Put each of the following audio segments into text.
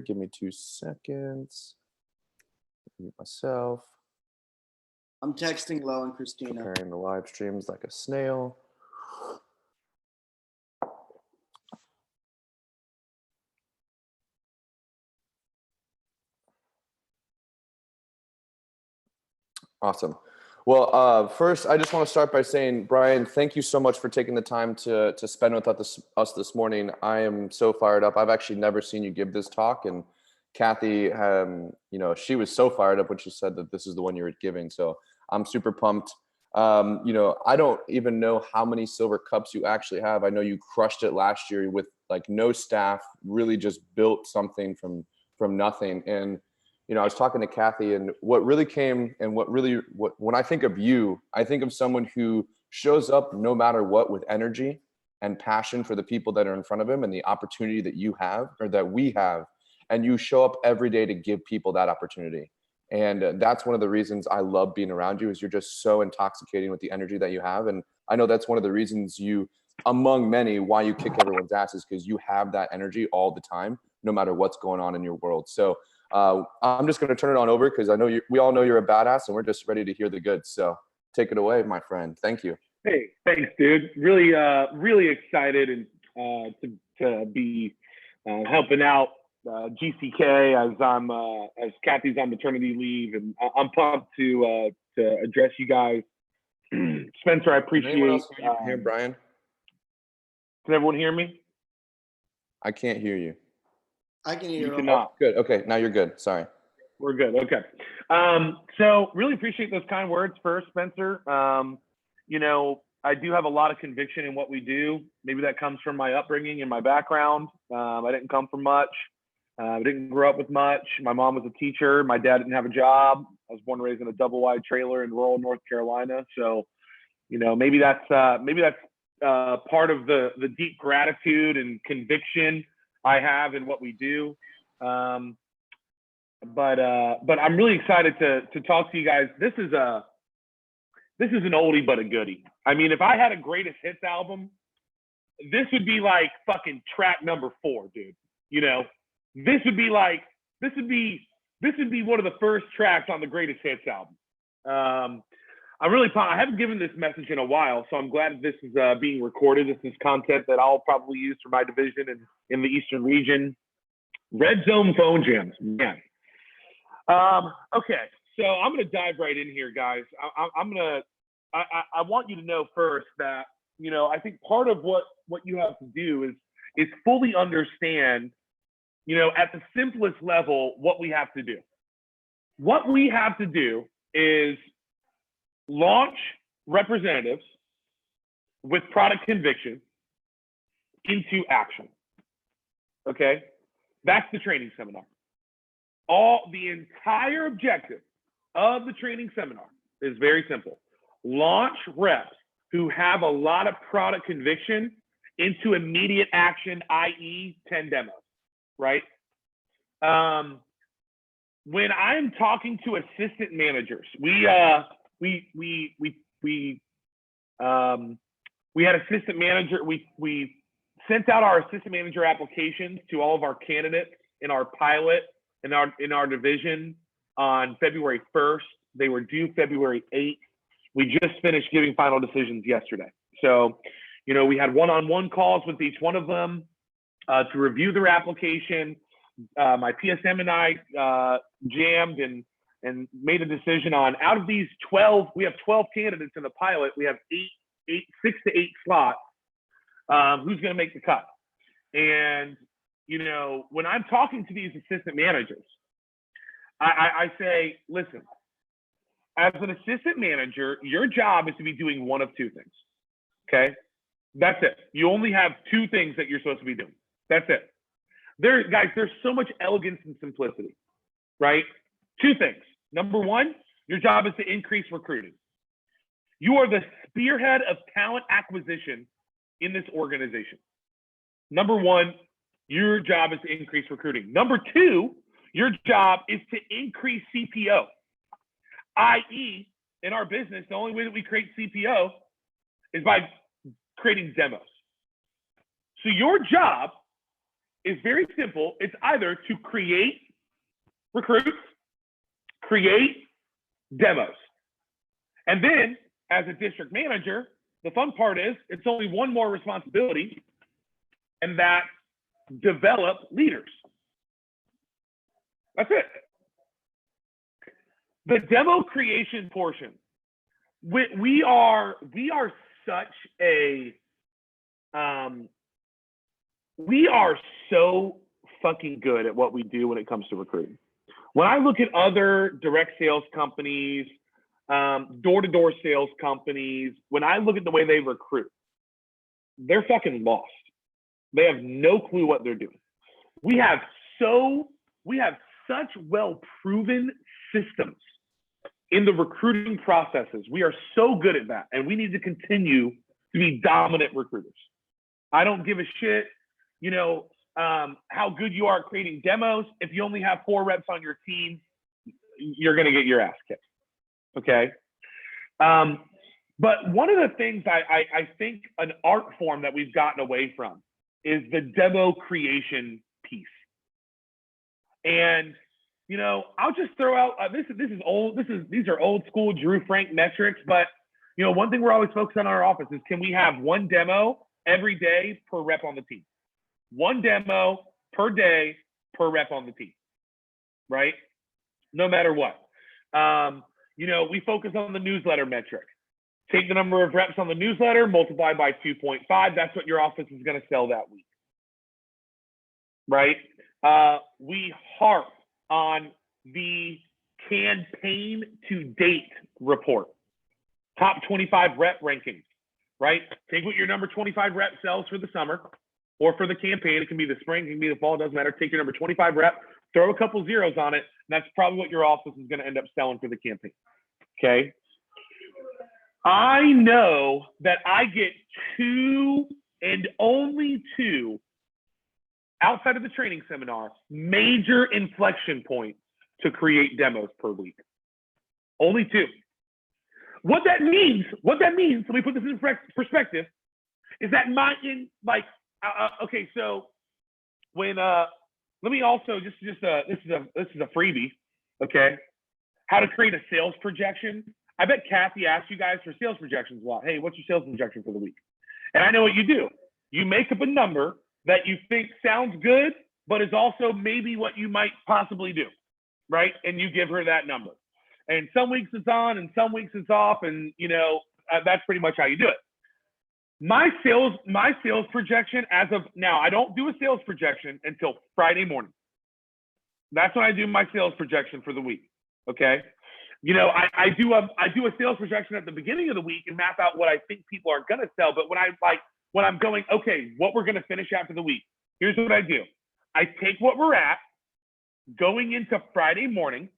Give me 2 seconds. Mute myself. I'm texting Lo and Christina. Preparing the live streams like a snail. Awesome. Well, first, I just want to start by saying, Brian, thank you so much for taking the time to spend with us this morning. I am so fired up. I've actually never seen you give this talk, and Kathy, she was so fired up when she said that this is the one you were giving. So I'm super pumped. I don't even know how many silver cups you actually have. I know you crushed it last year with like no staff, really just built something from nothing. And I was talking to Kathy, and what really came and when I think of you, I think of someone who shows up no matter what with energy and passion for the people that are in front of him and the opportunity that you have or that we have. And you show up every day to give people that opportunity. And that's one of the reasons I love being around you, is you're just so intoxicating with the energy that you have. And I know that's one of the reasons among many, why you kick everyone's ass, is because you have that energy all the time, no matter what's going on in your world. So I'm just going to turn it on over because I know we all know you're a badass, and we're just ready to hear the goods. So take it away, my friend. Thank you. Hey, thanks, dude. Really, really excited and to be helping out GCK as Kathy's on maternity leave, and I'm pumped to address you guys. Spencer, I appreciate. Anyone else hear Brian? Can everyone hear me? I can't hear you. I can hear you. Cannot. Good. Okay, now you're good. Sorry. We're good. Okay. So really appreciate those kind words first, Spencer. I do have a lot of conviction in what we do. Maybe that comes from my upbringing and my background. I didn't come from much. I didn't grow up with much. My mom was a teacher. My dad didn't have a job. I was born and raised in a double wide trailer in rural North Carolina. So, maybe that's part of the deep gratitude and conviction I have in what we do. But I'm really excited to talk to you guys. This is an oldie but a goodie. I mean, if I had a greatest hits album, this would be like fucking track number 4, dude. This would be one of the first tracks on the greatest hits album. I'm really pumped. I haven't given this message in a while, so I'm glad this is being recorded. This is content that I'll probably use for my division and in the Eastern region. Red Zone Phone Jams, man. Okay, so I'm gonna dive right in here, guys. I want you to know first that I think part of what you have to do is fully understand, at the simplest level, what we have to do. What we have to do is launch representatives with product conviction into action. Okay? That's the training seminar. The entire objective of the training seminar is very simple. Launch reps who have a lot of product conviction into immediate action, i.e. 10 demos, right? When I'm talking to assistant managers, we had assistant manager, we sent out our assistant manager applications to all of our candidates in our pilot in our division on February 1st. They were due February 8th. We just finished giving final decisions yesterday. So, we had one-on-one calls with each one of them to review their application. My PSM and I jammed and made a decision on, out of these 12, we have 12 candidates in the pilot. We have 6 to 8 slots. Who's going to make the cut? And, when I'm talking to these assistant managers, I say, listen, as an assistant manager, your job is to be doing one of 2 things. Okay? That's it. You only have 2 things that you're supposed to be doing. That's it. Guys, there's so much elegance and simplicity, right? 2 things. Number 1, your job is to increase recruiting. You are the spearhead of talent acquisition in this organization. Number 1, your job is to increase recruiting. Number 2, your job is to increase CPO. i.e., in our business, the only way that we create CPO is by creating demos. So your job is very simple. It's either to create recruits, create demos. And then as a district manager, the fun part is it's only one more responsibility, and that's develop leaders. That's it. The demo creation portion, we are such a we are so fucking good at what we do when it comes to recruiting. When I look at other direct sales companies, door-to-door sales companies, when I look at the way they recruit, they're fucking lost. They have no clue what they're doing. We have such well-proven systems in the recruiting processes. We are so good at that, and we need to continue to be dominant recruiters. I don't give a shit, how good you are at creating demos. If you only have 4 reps on your team, you're going to get your ass kicked. Okay. But one of the things I think an art form that we've gotten away from is the demo creation piece. And, I'll just throw out, these are old school Drew Frank metrics, but one thing we're always focused on in our office is, can we have 1 demo every day per rep on the team? 1 demo per day per rep on the team, right? No matter what. We focus on the newsletter metric. Take the number of reps on the newsletter, multiply by 2.5. That's what your office is going to sell that week, right? We harp on the campaign to date report. Top 25 rep rankings, right? Take what your number 25 rep sells for the summer or for the campaign. It can be the spring, it can be the fall, it doesn't matter. Take your number 25 rep, throw a couple zeros on it, and that's probably what your office is going to end up selling for the campaign. Okay. I know that I get 2 and only 2 outside of the training seminar, major inflection points to create demos per week. Only 2. What that means, let me put this in perspective, is that so when, let me also this is a freebie, okay? How to create a sales projection. I bet Kathy asked you guys for sales projections a lot. Hey, what's your sales projection for the week? And I know what you do. You make up a number that you think sounds good, but is also maybe what you might possibly do, right? And you give her that number. And some weeks it's on and some weeks it's off, and that's pretty much how you do it. My sales projection as of now, I don't do a sales projection until Friday morning. That's when I do my sales projection for the week. Okay. I do a sales projection at the beginning of the week and map out what I think people are going to sell. But when I'm going, okay, what we're going to finish after the week, here's what I do. I take what we're at going into Friday morning.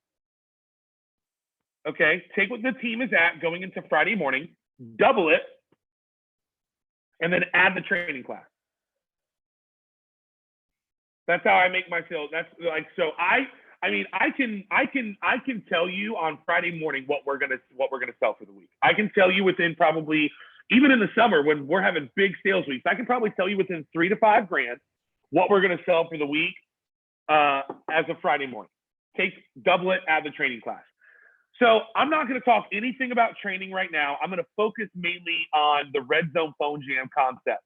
Okay. Take what the team is at going into Friday morning, double it, and then add the training class. That's how I make my sales. That's like, so I can tell you on Friday morning what we're gonna sell for the week. I can tell you within probably, even in the summer when we're having big sales weeks, I can probably tell you within $3 to $5 grand what we're gonna sell for the week as of Friday morning. Double it, add the training class. So I'm not going to talk anything about training right now. I'm going to focus mainly on the Red Zone Phone Jam concept.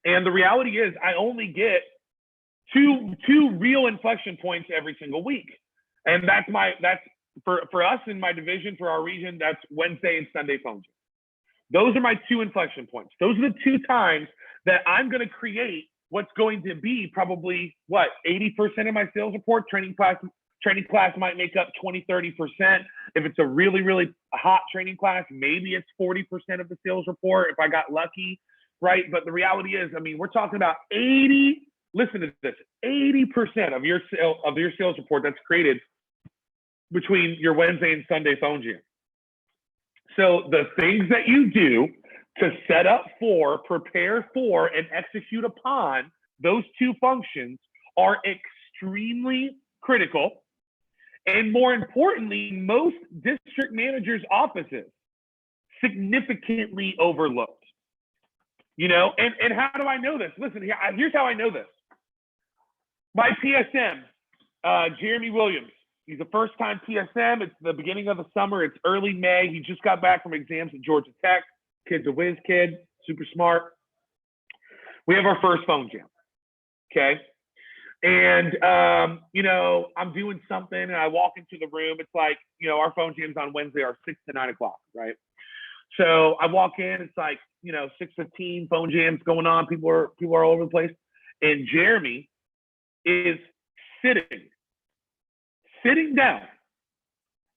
And the reality is I only get two real inflection points every single week. And that's for us in my division, for our region, that's Wednesday and Sunday phone jam. Those are my 2 inflection points. Those are the 2 times that I'm going to create what's going to be probably 80% of my sales report. Training class might make up 20-30%. If it's a really, really hot training class, maybe it's 40% of the sales report if I got lucky, right? But the reality is, we're talking about 80% of your sales report that's created between your Wednesday and Sunday phone jam. So the things that you do to set up for, prepare for, and execute upon those 2 functions are extremely critical. And more importantly, most district managers' offices significantly overlooked. And how do I know this? Listen, here's how I know this. My PSM, Jeremy Williams. He's a first-time PSM. It's the beginning of the summer. It's early May. He just got back from exams at Georgia Tech. Kid's a whiz kid, super smart. We have our first phone jam, okay? And, I'm doing something, and I walk into the room. It's like, our phone jams on Wednesday are 6 to 9 o'clock, right? So I walk in. It's like, 6:15, phone jams going on. People are all over the place. And Jeremy is sitting down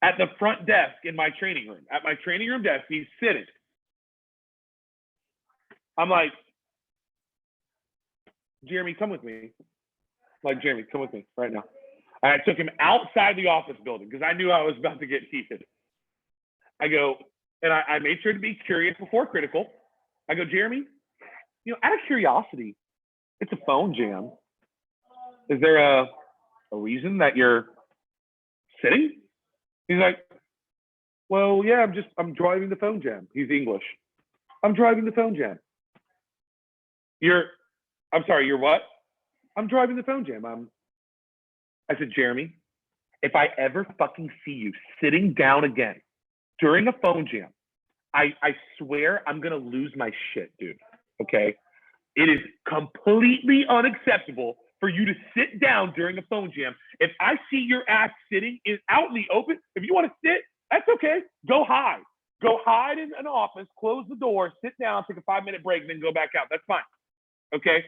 at the front desk in my training room. At my training room desk, he's sitting. I'm like, Jeremy, come with me. Jeremy, come with me right now. And I took him outside the office building because I knew I was about to get heated. I go, and I made sure to be curious before critical. I go, Jeremy, out of curiosity, it's a phone jam. Is there a reason that you're sitting? He's like, well, yeah, I'm driving the phone jam. He's English. I'm driving the phone jam. I'm sorry, you're what? I'm driving the phone jam. I said, Jeremy, if I ever fucking see you sitting down again during a phone jam, I swear I'm going to lose my shit, dude. Okay? It is completely unacceptable for you to sit down during a phone jam. If I see your ass sitting out in the open, if you want to sit, that's okay. Go hide. Go hide in an office, close the door, sit down, take a 5-minute break, and then go back out. That's fine. Okay?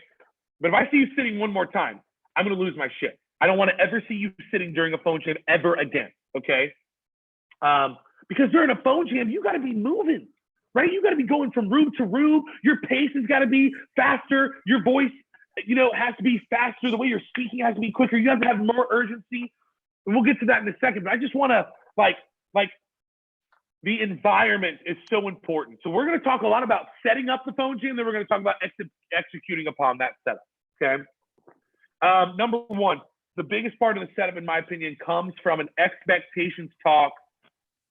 But if I see you sitting one more time, I'm going to lose my shit. I don't want to ever see you sitting during a phone jam ever again. Okay? Because during a phone jam, you got to be moving, right? You got to be going from room to room. Your pace has got to be faster. Your voice, has to be faster. The way you're speaking has to be quicker. You have to have more urgency. And we'll get to that in a second. But I just want to, the environment is so important. So we're going to talk a lot about setting up the phone jam. Then we're going to talk about executing upon that setup, okay? Number one, the biggest part of the setup, in my opinion, comes from an expectations talk.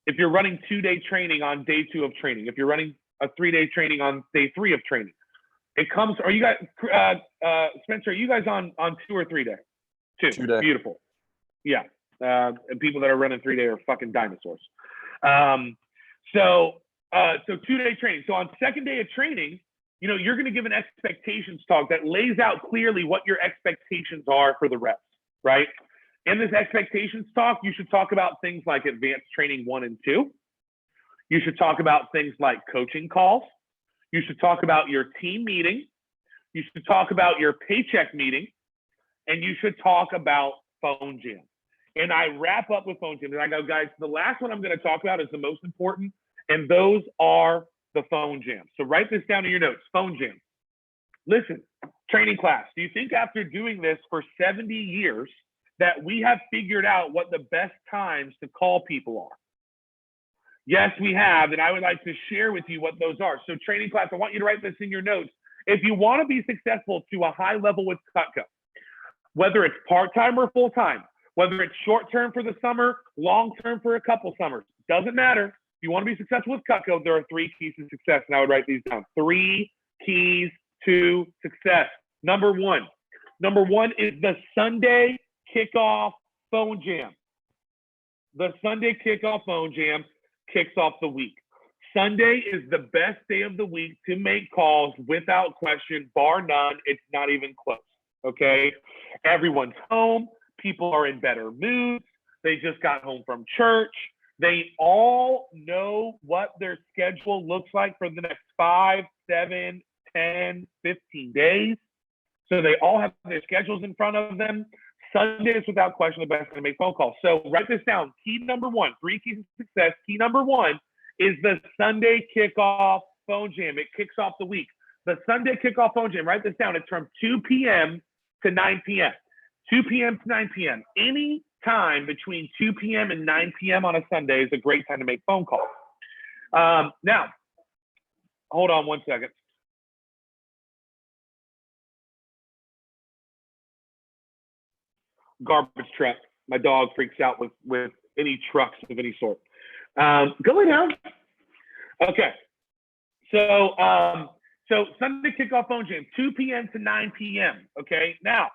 If you're running 2-day training on day 2 of training, if you're running a 3-day training on day 3 of training, it comes. Are you guys, Spencer? Are you guys on 2 or 3 day? 2. 2 day. Beautiful. Yeah. And people that are running 3-day are fucking dinosaurs. So 2-day training. So on second day of training, you're going to give an expectations talk that lays out clearly what your expectations are for the reps, right? In this expectations talk, you should talk about things like advanced training 1 and 2. You should talk about things like coaching calls. You should talk about your team meeting. You should talk about your paycheck meeting. And you should talk about phone jam. And I wrap up with phone jam. And I go, guys, the last one I'm going to talk about is the most important. And those are the phone jams. So write this down in your notes, phone jam. Listen, training class, do you think after doing this for 70 years that we have figured out what the best times to call people are? Yes, we have. And I would like to share with you what those are. So training class, I want you to write this in your notes. If you want to be successful to a high level with Cutco, whether it's part-time or full-time, whether it's short-term for the summer, long-term for a couple summers, doesn't matter. If you want to be successful with Cutco, there are 3 keys to success. And I would write these down. 3 keys to success. Number one is the Sunday kickoff phone jam. The Sunday kickoff phone jam kicks off the week. Sunday is the best day of the week to make calls without question, bar none. It's not even close, okay? Everyone's home. People are in better moods. They just got home from church. They all know what their schedule looks like for the next 5, 7, 10, 15 days. So they all have their schedules in front of them. Sunday is without question the best way to make phone calls. So write this down. Key number 1, 3 keys to success. Key number 1 is the Sunday kickoff phone jam. It kicks off the week. The Sunday kickoff phone jam, write this down. It's from 2 p.m. to 9 p.m. 2 p.m. to 9 p.m. Any time between 2 p.m. and 9 p.m. on a Sunday is a great time to make phone calls. Now, hold on one second. Garbage truck. My dog freaks out with any trucks of any sort. Go lay down. Okay. So Sunday kickoff phone jam, 2 p.m. to 9 p.m. Okay. Now,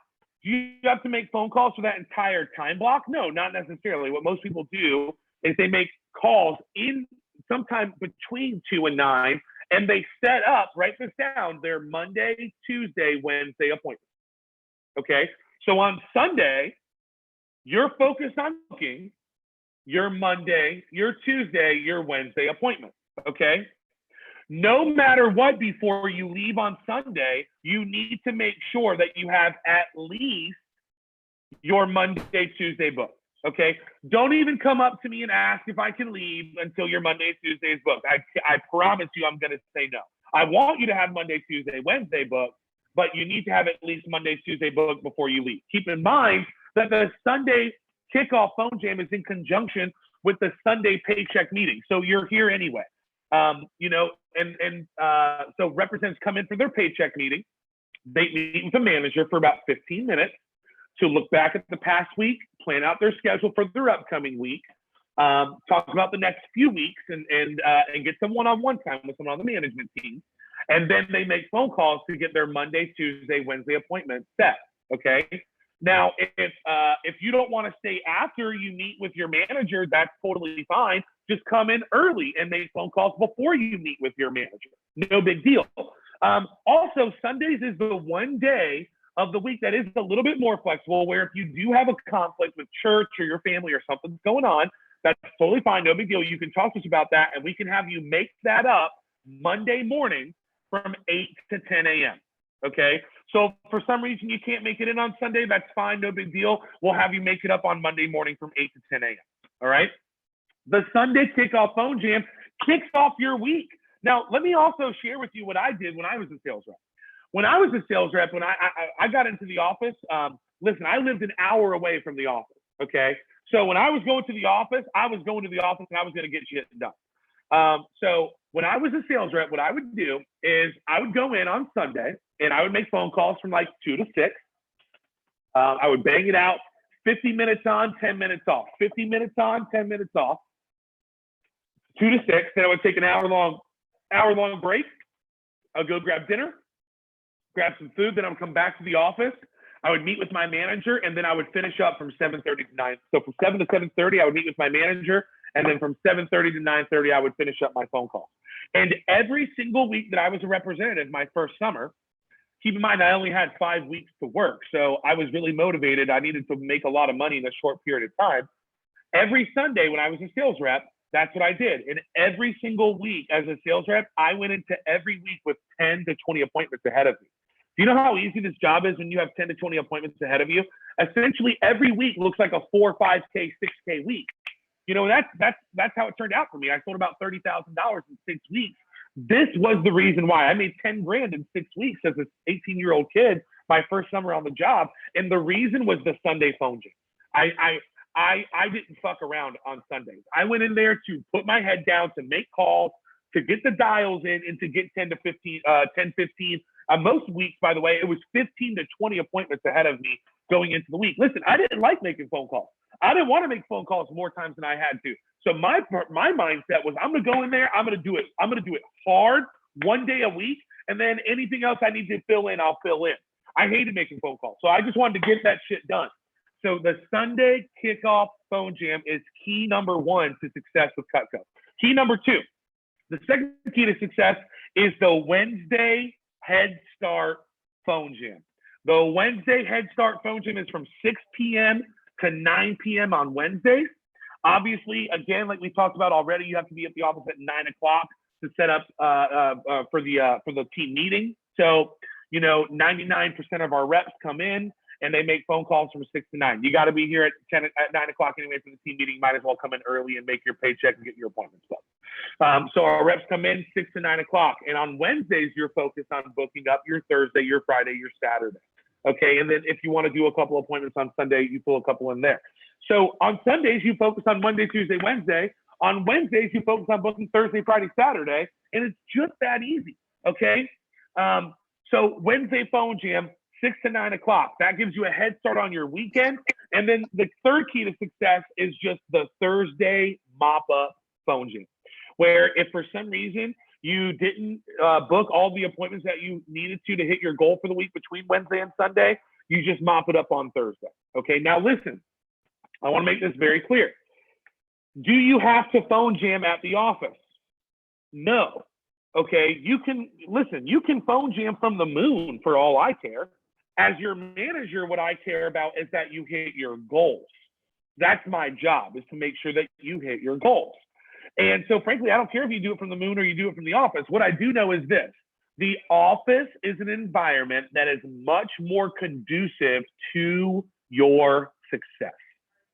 Do you have to make phone calls for that entire time block? No, not necessarily. What most people do is they make calls in sometime between 2 and 9, and they set up, write this down, their Monday, Tuesday, Wednesday appointments. Okay? So on Sunday, you're focused on booking your Monday, your Tuesday, your Wednesday appointment. Okay? No matter what, before you leave on Sunday, you need to make sure that you have at least your Monday, Tuesday book. Okay? Don't even come up to me and ask if I can leave until your Monday, Tuesday is booked. I promise you I'm going to say no. I want you to have Monday, Tuesday, Wednesday booked, but you need to have at least Monday, Tuesday booked before you leave. Keep in mind that the Sunday kickoff phone jam is in conjunction with the Sunday paycheck meeting. So you're here anyway. So representatives come in for their paycheck meeting. They meet with the manager for about 15 minutes to look back at the past week, plan out their schedule for their upcoming week, talk about the next few weeks, and get some one-on-one time with someone on the management team. And then they make phone calls to get their Monday, Tuesday, Wednesday appointments set. Okay. Now, if you don't want to stay after you meet with your manager, that's totally fine. Just come in early and make phone calls before you meet with your manager. No big deal. Also, Sundays is the one day of the week that is a little bit more flexible, where if you do have a conflict with church or your family or something's going on, that's totally fine. No big deal. You can talk to us about that, and we can have you make that up Monday morning from 8 to 10 a.m. Okay? So for some reason you can't make it in on Sunday, that's fine, no big deal. We'll have you make it up on Monday morning from 8 to 10 a.m. All right? The Sunday kickoff phone jam kicks off your week. Now, let me also share with you what I did when I was a sales rep. When I was a sales rep, when I got into the office, listen, I lived an hour away from the office, okay? So when I was going to the office, I was going to the office and I was going to get shit done. So when I was a sales rep, what I would do is I would go in on Sunday and I would make phone calls from like 2 to 6. I would bang it out, 50 minutes on, 10 minutes off, 50 minutes on, 10 minutes off, 2 to 6. Then I would take an hour-long break. I'd go grab dinner, grab some food. Then I would come back to the office. I would meet with my manager, and then I would finish up from 7:30 to 9. So from 7 to 7:30, I would meet with my manager, and then from 7:30 to 9:30, I would finish up my phone call. And every single week that I was a representative, my first summer, keep in mind, I only had 5 weeks to work. So I was really motivated. I needed to make a lot of money in a short period of time. Every Sunday when I was a sales rep, that's what I did. And every single week as a sales rep, I went into every week with 10 to 20 appointments ahead of me. Do you know how easy this job is when you have 10 to 20 appointments ahead of you? Essentially, every week looks like a 4, 5K, 6K week. You know, that's how it turned out for me. I sold about $30,000 in 6 weeks. This was the reason why I made 10 grand in 6 weeks as an 18-year-old kid, my first summer on the job. And the reason was the Sunday phone jam. I didn't fuck around on Sundays. I went in there to put my head down, to make calls, to get the dials in, and to get 10 to 15, 10, 15. Most weeks, by the way, it was 15 to 20 appointments ahead of me going into the week. Listen, I didn't like making phone calls. I didn't want to make phone calls more times than I had to. So my mindset was, I'm going to go in there. I'm going to do it. I'm going to do it hard, one day a week. And then anything else I need to fill in, I'll fill in. I hated making phone calls. So I just wanted to get that shit done. So the Sunday kickoff phone jam is key number 1 to success with Cutco. Key number 2, the second key to success is the Wednesday Head Start phone jam. The Wednesday Head Start phone jam is from 6 p.m. to 9 p.m. on Wednesdays. Obviously, again, like we talked about already, you have to be at the office at 9 o'clock to set up for the team meeting. So, 99% of our reps come in and they make phone calls from 6 to 9. You got to be here at 9 o'clock anyway for the team meeting. You might as well come in early and make your paycheck and get your appointments booked. So our reps come in 6 to 9 o'clock. And on Wednesdays, you're focused on booking up your Thursday, your Friday, your Saturday. Okay, and then if you want to do a couple appointments on Sunday, you pull a couple in there. So on Sundays, you focus on Monday, Tuesday, Wednesday. On Wednesdays, you focus on booking Thursday, Friday, Saturday. And it's just that easy, okay? So Wednesday phone jam, 6 to 9 o'clock. That gives you a head start on your weekend. And then the third key to success is just the Thursday mop-up phone jam, where if for some reason you didn't book all the appointments that you needed to hit your goal for the week between Wednesday and Sunday, You just mop it up on Thursday. Okay, now listen, I want to make this very clear. Do you have to phone jam at the office? No. Okay, you can phone jam from the moon for all I care. As your manager, what I care about is that you hit your goals. That's my job, is to make sure that you hit your goals. And so frankly, I don't care if you do it from the moon or you do it from the office. What I do know is this: the office is an environment that is much more conducive to your success.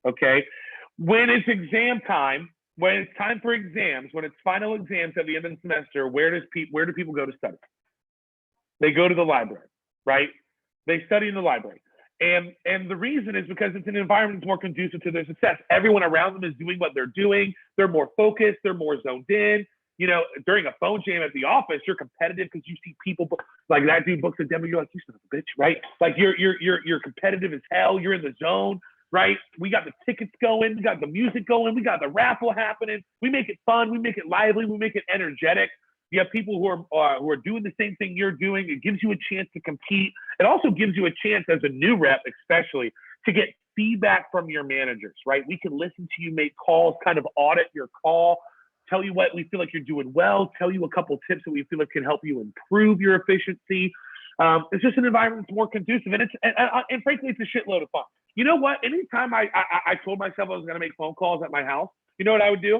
Okay, when it's exam time, when it's time for exams, when it's final exams at the end of the semester, where do people go to study? They go to the library, right? They study in the library. And the reason is because it's an environment that's more conducive to their success. Everyone around them is doing what they're doing. They're more focused. They're more zoned in. You know, during a phone jam at the office, you're competitive because you see people like that dude books a demo. You're like, you son of a bitch, right? Like you're competitive as hell. You're in the zone, right? We got the tickets going. We got the music going. We got the raffle happening. We make it fun. We make it lively. We make it energetic. You have people who are doing the same thing you're doing. It gives you a chance to compete. It also gives you a chance as a new rep, especially, to get feedback from your managers, right? We can listen to you make calls, kind of audit your call, tell you what we feel like you're doing well, tell you a couple tips that we feel like can help you improve your efficiency. It's just an environment that's more conducive, and frankly, it's a shitload of fun. You know what? Anytime I told myself I was going to make phone calls at my house, you know what I would do?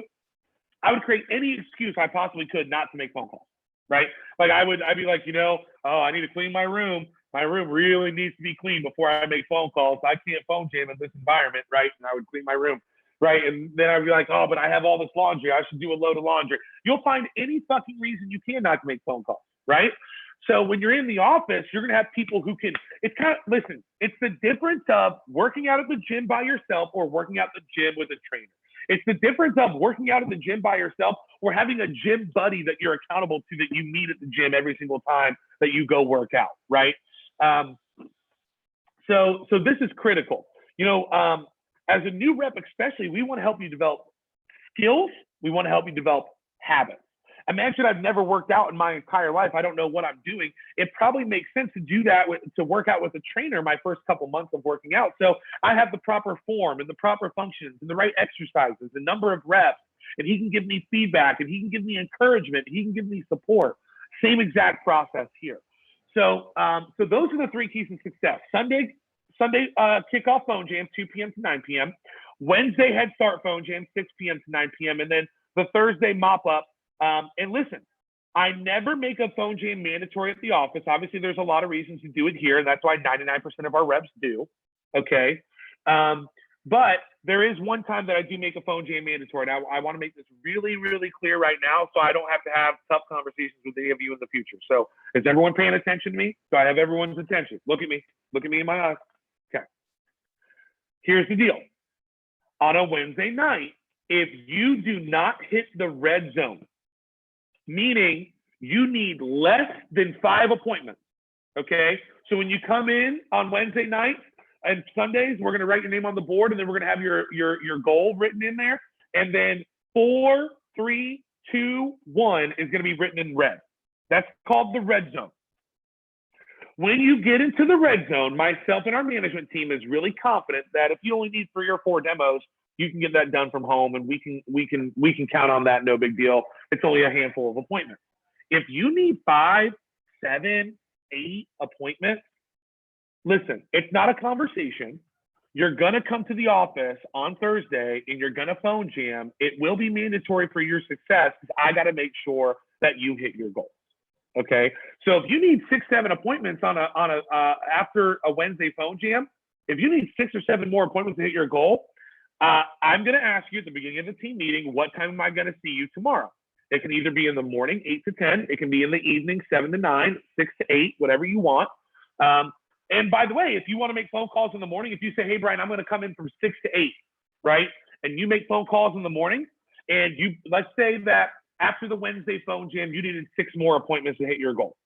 I would create any excuse I possibly could not to make phone calls, right? Like I'd be like, I need to clean my room. My room really needs to be clean before I make phone calls. I can't phone jam in this environment, right? And I would clean my room, right? And then I'd be like, oh, but I have all this laundry. I should do a load of laundry. You'll find any fucking reason you can not to make phone calls, right? So when you're in the office, you're going to have people who can, it's the difference of working out at the gym by yourself or working out at the gym with a trainer. It's the difference of working out at the gym by yourself or having a gym buddy that you're accountable to that you meet at the gym every single time that you go work out, right? So this is critical. As a new rep especially, we want to help you develop skills. We want to help you develop habits. Imagine I've never worked out in my entire life. I don't know what I'm doing. It probably makes sense to do that to work out with a trainer my first couple months of working out. So I have the proper form and the proper functions and the right exercises, the number of reps, and he can give me feedback and he can give me encouragement. He can give me support. Same exact process here. So those are the three keys to success. Sunday kickoff phone jam, 2 p.m. to 9 p.m. Wednesday head start phone jam, 6 p.m. to 9 p.m. And then the Thursday mop up. And listen, I never make a phone jam mandatory at the office. Obviously, there's a lot of reasons to do it here, and that's why 99% of our reps do. Okay. But there is one time that I do make a phone jam mandatory. Now, I want to make this really, really clear right now so I don't have to have tough conversations with any of you in the future. So is everyone paying attention to me? Do I have everyone's attention? Look at me. Look at me in my eyes. Okay. Here's the deal. On a Wednesday night, if you do not hit the red zone, meaning you need less than 5 appointments, okay? So when you come in on Wednesday night and Sundays, we're gonna write your name on the board and then we're gonna have your goal written in there. And then 4, 3, 2, 1 is gonna be written in red. That's called the red zone. When you get into the red zone, myself and our management team is really confident that if you only need 3 or 4 demos, you can get that done from home, and we can count on that. No big deal. It's only a handful of appointments. If you need 5, 7, 8 appointments, listen, it's not a conversation. You're gonna come to the office on Thursday and you're gonna phone jam. It will be mandatory for your success because I got to make sure that you hit your goals. Okay. So if you need 6, 7 appointments on after a Wednesday phone jam, if you need 6 or 7 more appointments to hit your goal, I'm going to ask you at the beginning of the team meeting, what time am I going to see you tomorrow? It can either be in the morning, 8 to 10. It can be in the evening, 7 to 9, 6 to 8, whatever you want. And by the way, if you want to make phone calls in the morning, if you say, hey, Brian, I'm going to come in from 6 to 8, right? And you make phone calls in the morning, and let's say that after the Wednesday phone jam, you needed 6 more appointments to hit your goal.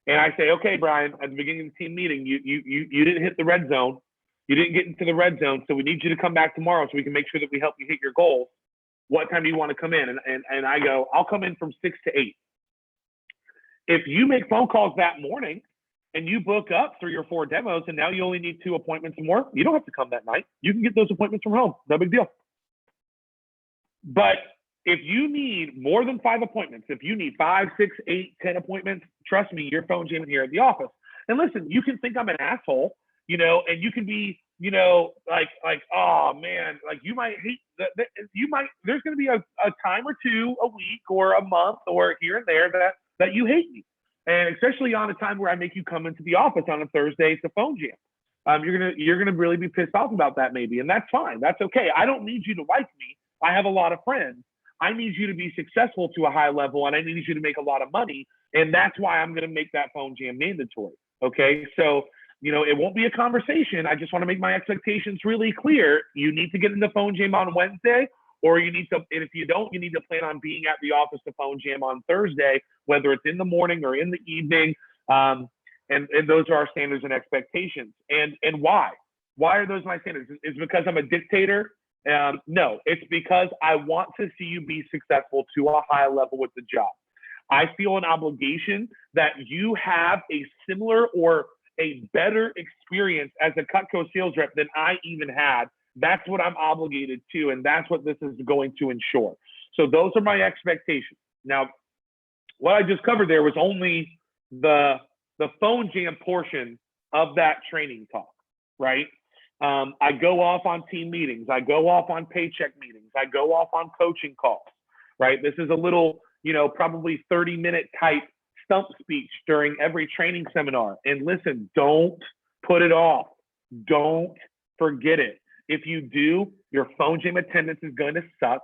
And I say, okay, Brian, at the beginning of the team meeting, you didn't hit the red zone. You didn't get into the red zone, so we need you to come back tomorrow so we can make sure that we help you hit your goals. What time do you want to come in? And I go, I'll come in from 6 to 8. If you make phone calls that morning and you book up 3 or 4 demos and now you only need 2 appointments more, you don't have to come that night. You can get those appointments from home. No big deal. But if you need more than 5 appointments, if you need 5, 6, 8, 10 appointments, trust me, you're phone jamming here at the office. And listen, you can think I'm an asshole, you know, and you can be, you know, like, oh man, like you might hate that. There's going to be a time or two a week or a month or here and there that you hate me. And especially on a time where I make you come into the office on a Thursday to phone jam. You're gonna really be pissed off about that maybe, and that's fine. That's okay. I don't need you to like me. I have a lot of friends. I need you to be successful to a high level, and I need you to make a lot of money. And that's why I'm gonna make that phone jam mandatory. Okay, so you know it won't be a conversation. I just want to make my expectations really clear. You need to get in the phone jam on Wednesday. Or you need to, and if you don't, you need to plan on being at the office to phone jam on Thursday, whether it's in the morning or in the evening. And those are our standards and expectations. And why? Why are those my standards? Is it because I'm a dictator? No, it's because I want to see you be successful to a high level with the job. I feel an obligation that you have a similar or a better experience as a Cutco sales rep than I even had. That's what I'm obligated to, and that's what this is going to ensure. So those are my expectations. Now, what I just covered there was only the phone jam portion of that training talk, right? I go off on team meetings. I go off on paycheck meetings. I go off on coaching calls, right? This is a little, you know, probably 30-minute type stump speech during every training seminar. And listen, don't put it off. Don't forget it. If you do, your phone jam attendance is going to suck.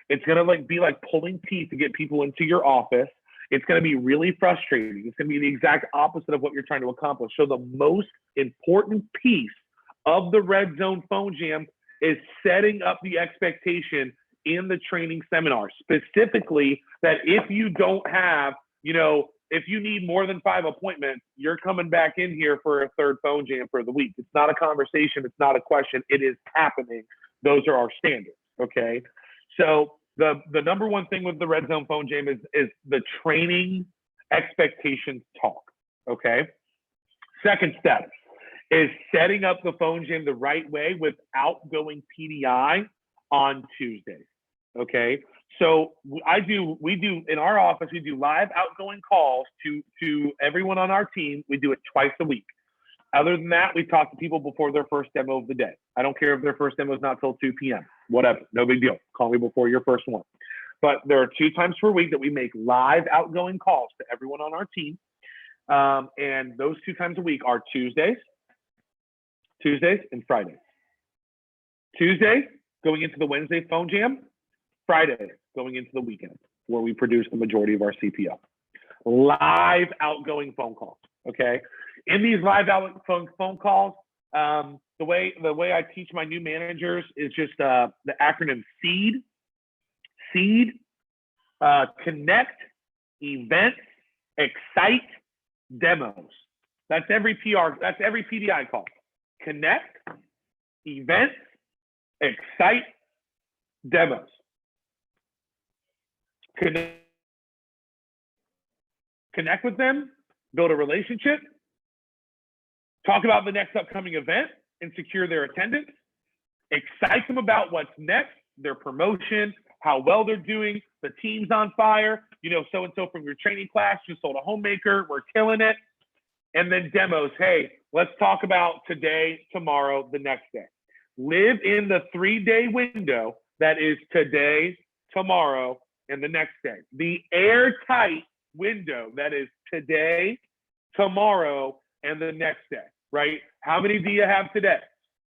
It's going to be like pulling teeth to get people into your office. It's going to be really frustrating. It's going to be the exact opposite of what you're trying to accomplish. So the most important piece of the Red Zone phone jam is setting up the expectation in the training seminar, specifically that if you don't have, you know, if you need more than 5 appointments, you're coming back in here for a 3rd phone jam for the week. It's not a conversation. It's not a question. It is happening. Those are our standards, okay? So the number one thing with the Red Zone phone jam is the training expectations talk, okay? Second step is setting up the phone jam the right way with outgoing PDI on Tuesdays, okay? So we do in our office, we do live outgoing calls to everyone on our team. We do it twice a week. Other than that, we talk to people before their first demo of the day. I don't care if their first demo is not till 2 p.m. Whatever, no big deal. Call me before your first one. But there are 2 times per week that we make live outgoing calls to everyone on our team. And those 2 times a week are Tuesdays and Fridays. Tuesday, going into the Wednesday phone jam. Friday, going into the weekend, where we produce the majority of our CPO. Live outgoing phone calls, okay? In these live outgoing phone calls, the way I teach my new managers is just the acronym SEED, connect, event, excite, demos. That's every PDI call. Connect, event, excite, demos. Connect with them, build a relationship, talk about the next upcoming event and secure their attendance, excite them about what's next, their promotion, how well they're doing, the team's on fire, you know, so-and-so from your training class just sold a homemaker, we're killing it. And then demos, hey, let's talk about today, tomorrow, the next day. Live in the 3-day window that is today, tomorrow, and the next day. The airtight window that is today, tomorrow, and the next day, right? How many do you have today?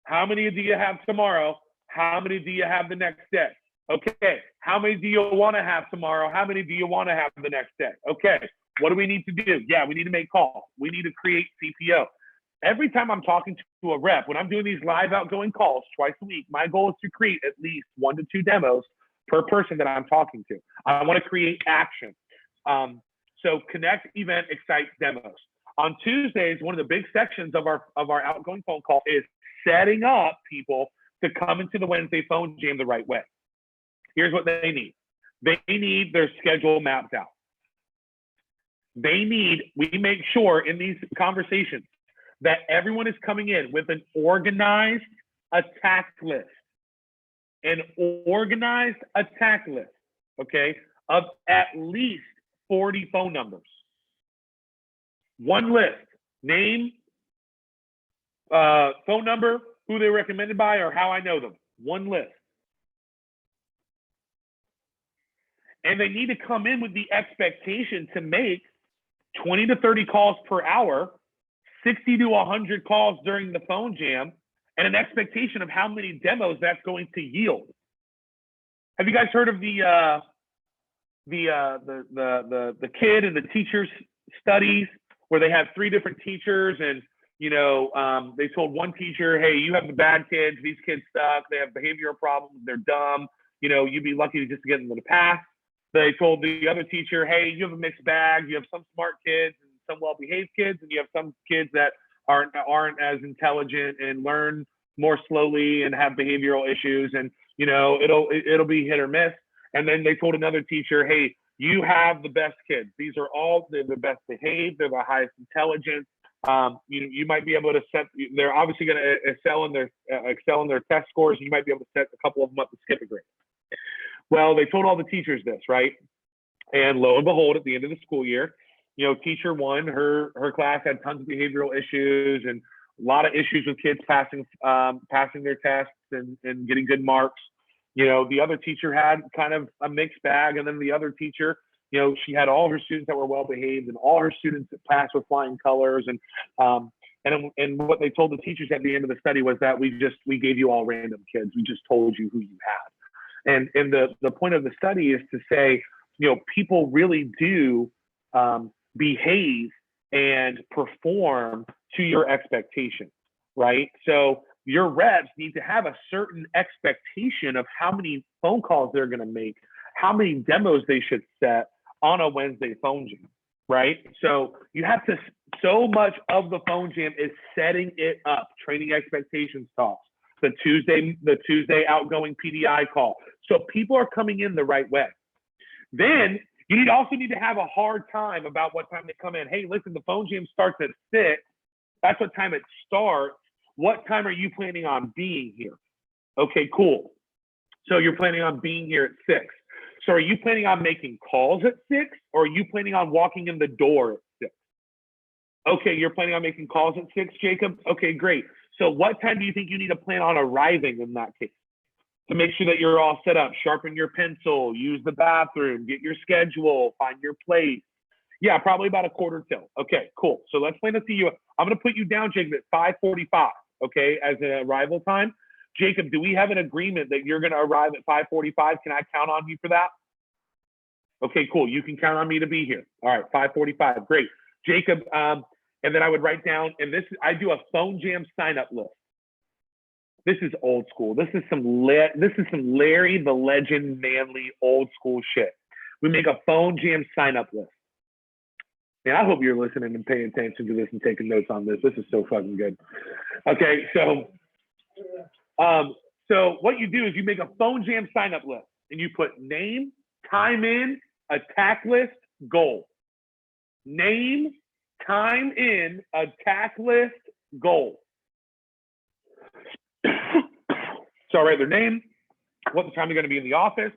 How many do you have tomorrow? How many do you have the next day? Okay, how many do you want to have tomorrow? How many do you want to have the next day? Okay, what do we need to do? Yeah, we need to make calls. We need to create CPO. Every time I'm talking to a rep, when I'm doing these live outgoing calls twice a week, my goal is to create at least 1 to 2 demos per person that I'm talking to. I want to create action. So connect, event, excite, demos. On Tuesdays, one of the big sections of our outgoing phone call is setting up people to come into the Wednesday phone jam the right way. Here's what they need. They need their schedule mapped out. we make sure in these conversations that everyone is coming in with an organized attack list. An organized attack list, okay, of at least 40 phone numbers. One list, name, phone number, who they recommended by, or how I know them. One list. And they need to come in with the expectation to make 20 to 30 calls per hour, 60 to 100 calls during the phone jam, and an expectation of how many demos that's going to yield. Have you guys heard of the kid and the teachers studies where they have 3 different teachers and they told one teacher, hey, you have the bad kids, these kids suck, they have behavioral problems, they're dumb, you'd be lucky to just get them to pass. They told the other teacher, hey, you have a mixed bag, you have some smart kids and some well-behaved kids, and you have some kids that aren't as intelligent and learn more slowly and have behavioral issues, and it'll be hit or miss. And then they told another teacher, hey, you have the best kids. They're the best behaved, they're the highest intelligence. You might be able to they're obviously going to excel in their test scores. You might be able to set a couple of them up to skip a grade. Well, they told all the teachers this, right? And lo and behold, at the end of the school year, teacher one, her class had tons of behavioral issues and a lot of issues with kids passing their tests and getting good marks. The other teacher had kind of a mixed bag, and then the other teacher, she had all her students that were well behaved and all her students that passed with flying colors. And what they told the teachers at the end of the study was that we gave you all random kids. We just told you who you had. And the point of the study is to say, people really do behave and perform to your expectation, right? So your reps need to have a certain expectation of how many phone calls they're going to make, how many demos they should set on a Wednesday phone jam, right? So you have to, so much of the phone jam is setting it up, training expectations talks, the Tuesday outgoing PDI call. So people are coming in the right way. Then you also need to have a hard time about what time they come in. Hey, listen, the phone jam starts at 6. That's what time it starts. What time are you planning on being here? Okay, cool. So you're planning on being here at 6. So are you planning on making calls at 6, or are you planning on walking in the door at 6? Okay, you're planning on making calls at 6, Jacob? Okay, great. So what time do you think you need to plan on arriving in that case? To make sure that you're all set up, sharpen your pencil, use the bathroom, get your schedule, find your place. Yeah, probably about a quarter till. Okay, cool. So let's plan to see you. I'm going to put you down, Jacob, at 5:45, okay, as an arrival time. Jacob, do we have an agreement that you're going to arrive at 5:45? Can I count on you for that? Okay, cool. You can count on me to be here. All right, 5:45. Great. Jacob, and then I would write down, and I do a phone jam sign-up list. This is old school. This is some Larry the Legend Manly old school shit. We make a phone jam sign-up list. Man, I hope you're listening and paying attention to this and taking notes on this. This is so fucking good. Okay, so what you do is you make a phone jam sign-up list and you put name, time in, attack list, goal. Name, time in, attack list, goal. So I write their name, what the time they're going to be in the office,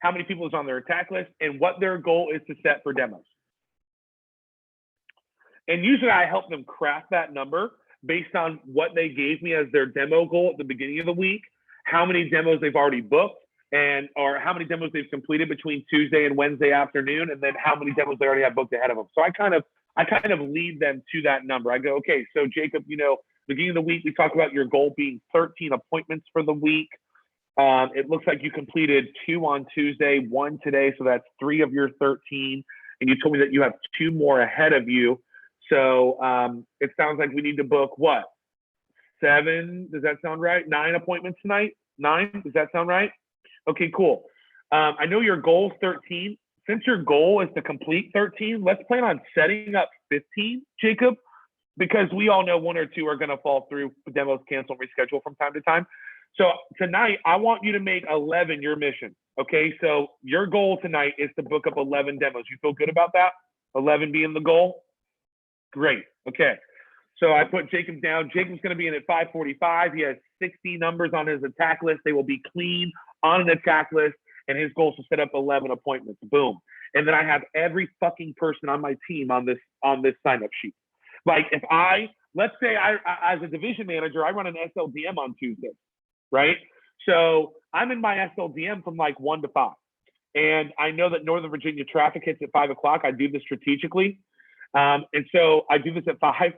how many people is on their attack list, and what their goal is to set for demos. And usually I help them craft that number based on what they gave me as their demo goal at the beginning of the week, how many demos they've already booked, or how many demos they've completed between Tuesday and Wednesday afternoon, and then how many demos they already have booked ahead of them. So I kind of lead them to that number. I go, okay, so Jacob, beginning of the week, we talked about your goal being 13 appointments for the week. It looks like you completed 2 on Tuesday, 1 today, so that's 3 of your 13. And you told me that you have 2 more ahead of you. So it sounds like we need to book what? 7? Does that sound right? 9 appointments tonight? 9? Does that sound right? Okay, cool. I know your goal is 13. Since your goal is to complete 13, let's plan on setting up 15, Jacob, because we all know 1 or 2 are going to fall through, demos cancel, reschedule from time to time. So tonight, I want you to make 11 your mission. Okay, so your goal tonight is to book up 11 demos. You feel good about that? 11 being the goal? Great. Okay. So I put Jacob down. Jacob's going to be in at 545. He has 60 numbers on his attack list. They will be clean on an attack list, and his goal is to set up 11 appointments. Boom. And then I have every fucking person on my team on this sign-up sheet. Like if let's say I as a division manager, I run an SLDM on Tuesday, right? So I'm in my SLDM from like 1 to 5. And I know that Northern Virginia traffic hits at 5 o'clock. I do this strategically. And so I do this at 5.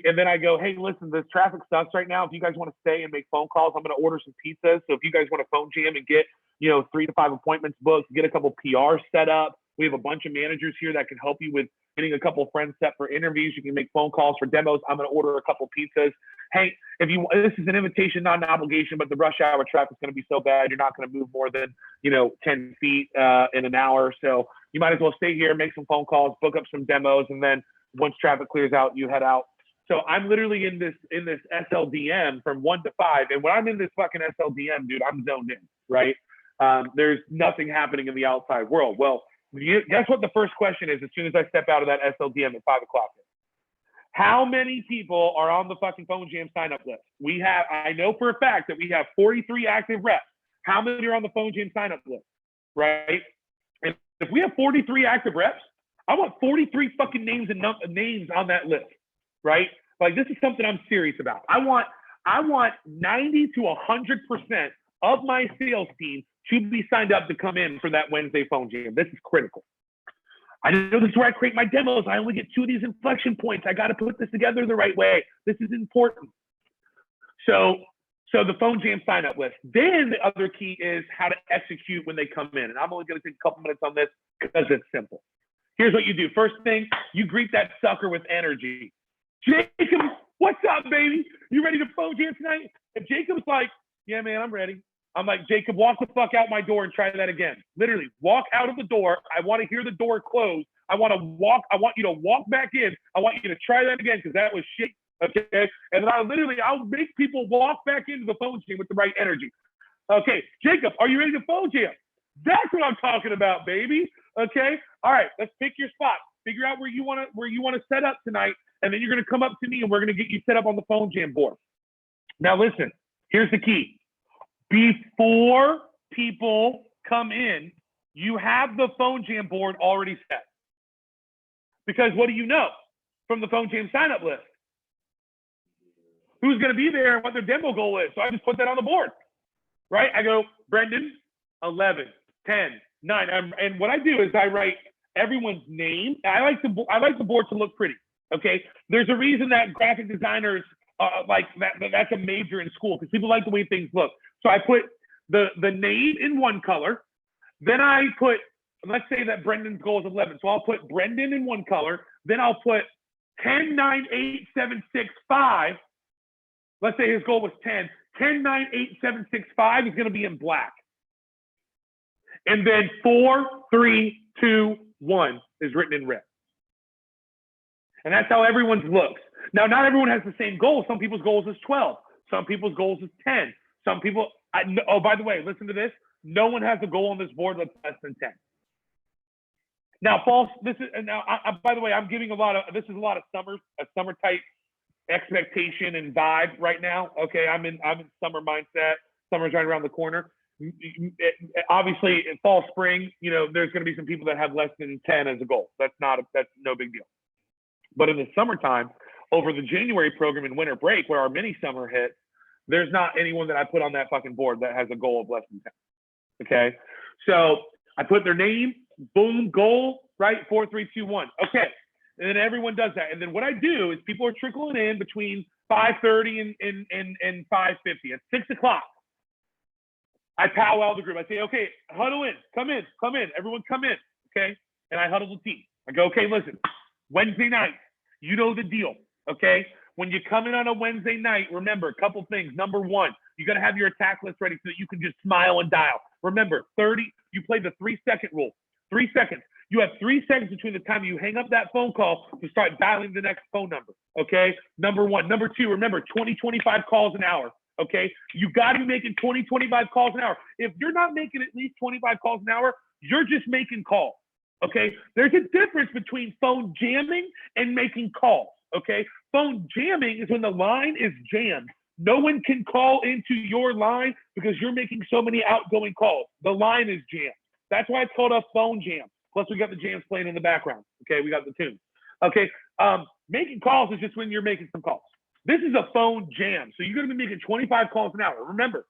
And then I go, hey, listen, this traffic sucks right now. If you guys want to stay and make phone calls, I'm going to order some pizzas. So if you guys want to phone jam and get, 3 to 5 appointments booked, get a couple PRs set up. We have a bunch of managers here that can help you with getting a couple friends set for interviews. You can make phone calls for demos. I'm going to order a couple pizzas. Hey, this is an invitation, not an obligation, but the rush hour traffic is going to be so bad, you're not going to move more than, 10 feet in an hour. So you might as well stay here, make some phone calls, book up some demos, and then once traffic clears out, you head out. So I'm literally in this SLDM from 1 to 5. And when I'm in this fucking SLDM, dude, I'm zoned in, right? There's nothing happening in the outside world. Well, guess what the first question is as soon as I step out of that SLDM at 5 o'clock? How many people are on the fucking Phone Jam sign-up list? I know for a fact that we have 43 active reps. How many are on the Phone Jam sign-up list, right? And if we have 43 active reps, I want 43 fucking names on that list, right? Like this is something I'm serious about. I want 90 to 100% of my sales team to be signed up to come in for that Wednesday Phone Jam. This is critical. I know this is where I create my demos. I only get 2 of these inflection points. I got to put this together the right way. This is important. So the Phone Jam sign-up list. Then the other key is how to execute when they come in. And I'm only going to take a couple minutes on this because it's simple. Here's what you do. First thing, you greet that sucker with energy. Jacob, what's up, baby? You ready to Phone Jam tonight? And Jacob's like, yeah, man, I'm ready. I'm like, Jacob, walk the fuck out my door and try that again. Literally, walk out of the door. I want to hear the door close. I want you to walk back in. I want you to try that again because that was shit. Okay. And then I'll make people walk back into the Phone Jam with the right energy. Okay, Jacob, are you ready to Phone Jam? That's what I'm talking about, baby. Okay. All right, let's pick your spot. Figure out where you want to set up tonight, and then you're going to come up to me and we're going to get you set up on the Phone Jam board. Now listen, here's the key. Before people come in, you have the Phone Jam board already set. Because what do you know from the Phone Jam sign-up list? Who's going to be there and what their demo goal is. So I just put that on the board, right? I go, Brendan, 11, 10, 9. And what I do is I write everyone's name. I like the board to look pretty, okay? There's a reason that graphic designers like that's a major in school because people like the way things look. So I put the name in one color. Then I put, let's say that Brendan's goal is 11. So I'll put Brendan in one color. Then I'll put 10, 9, 8, 7, 6, 5. Let's say his goal was 10. 10, 9, 8, 7, 6, 5 is going to be in black. And then 4, 3, 2, 1 is written in red. And that's how everyone's looks. Now, not everyone has the same goal. Some people's goals is 12. Some people's goals is 10. Some people, oh, by the way, listen to this. No one has a goal on this board that's less than 10. Now, by the way, I'm giving a lot of summer type expectation and vibe right now. Okay, I'm in summer mindset. Summer's right around the corner. Obviously, in fall, spring, there's going to be some people that have less than 10 as a goal. That's no big deal. But in the summertime, over the January program and winter break, where our mini summer hit, there's not anyone that I put on that fucking board that has a goal of less than 10. Okay, so I put their name, boom, goal, right? 4, 3, 2, 1. Okay, and then everyone does that. And then what I do is people are trickling in between 5:30 and 5:50. At 6 o'clock, I powwow the group. I say, okay, huddle in, come in, everyone come in, okay? And I huddle the team. I go, okay, listen, Wednesday night, you know the deal, okay? When you come in on a Wednesday night, remember a couple things. Number one, you got to have your attack list ready so that you can just smile and dial. Remember, you play the 3-second rule. 3 seconds. You have 3 seconds between the time you hang up that phone call to start dialing the next phone number, okay? Number one. Number two, remember, 20, 25 calls an hour, okay? You got to be making 20, 25 calls an hour. If you're not making at least 25 calls an hour, you're just making calls. Okay, there's a difference between phone jamming and making calls. Okay, phone jamming is when the line is jammed. No one can call into your line because you're making so many outgoing calls. The line is jammed. That's why it's called a phone jam. Plus, we got the jams playing in the background. Okay, we got the tune. Okay, making calls is just when you're making some calls. This is a phone jam. So you're going to be making 25 calls an hour. Remember,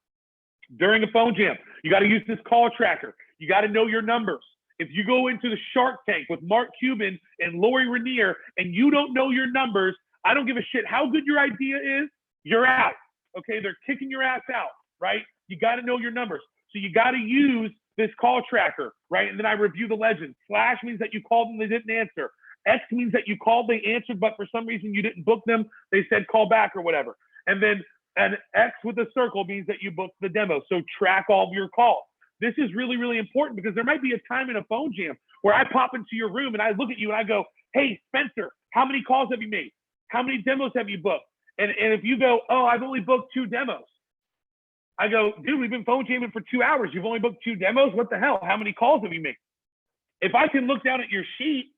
during a phone jam, you got to use this call tracker. You got to know your numbers. If you go into the Shark Tank with Mark Cuban and Lori Rainier and you don't know your numbers, I don't give a shit how good your idea is, you're out. Okay, they're kicking your ass out, right? You got to know your numbers. So you got to use this call tracker, right? And then I review the legend. Slash means that you called them, they didn't answer. X means that you called, they answered, but for some reason you didn't book them. They said call back or whatever. And then an X with a circle means that you booked the demo. So track all of your calls. This is really, really important because there might be a time in a phone jam where I pop into your room and I look at you and I go, hey, Spencer, how many calls have you made? How many demos have you booked? And if you go, oh, I've only booked 2 demos. I go, dude, we've been phone jamming for 2 hours. You've only booked 2 demos? What the hell? How many calls have you made? If I can look down at your sheet